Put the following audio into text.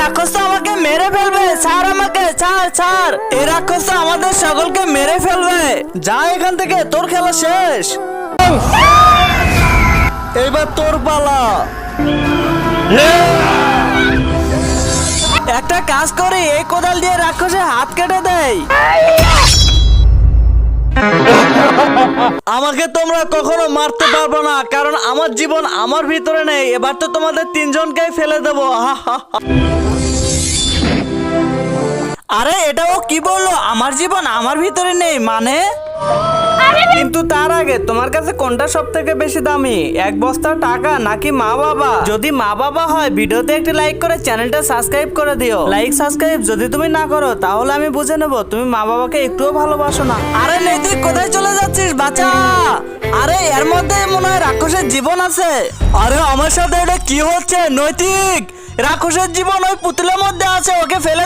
রাক্ষস তো আমাকে মেরে ফেলবে, ছাড় আমাকে, ছাড় ছাড়। এই রাক্ষস তো আমাদের সকলকে মেরে ফেলবে। যা এখান থেকে, তোর খেলা শেষ। এইবার তোর পালা। একটা কাজ করে এই কোদাল দিয়ে রাক্ষসের হাত কেটে দেয়। আমাকে তোমরা কখনো মারতে পারবো না, কারণ আমার জীবন আমার ভিতরে নেই। এবার তো তোমাদের তিনজনকেই ফেলে দেবো। আরে এটা ও কি বললো, আমার জীবন আমার ভিতরে নেই মানে? কিন্তু তার আগে তোমার কাছে কোনটা সব থেকে বেশি দামি, এক বস্তা টাকা নাকি মা বাবা? যদি মা বাবা হয় ভিডিওতে একটি লাইক করে চ্যানেলটা সাবস্ক্রাইব করে দিও। লাইক সাবস্ক্রাইব যদি তুমি না করো তাহলে আমি বুঝে নেব তুমি মা বাবাকে একটুও ভালোবাসো না। আরে নৈতিক কোথায় চলে যাচ্ছিস বাচ্চা? আরে এর মধ্যে মনে হয় রাক্ষসের জীবন আছে। আরে আমার সাথে এটা কি হচ্ছে নৈতিক? রাক্ষসের জীবন ওই পুতুলের মধ্যে আছে, ওকে ফেলে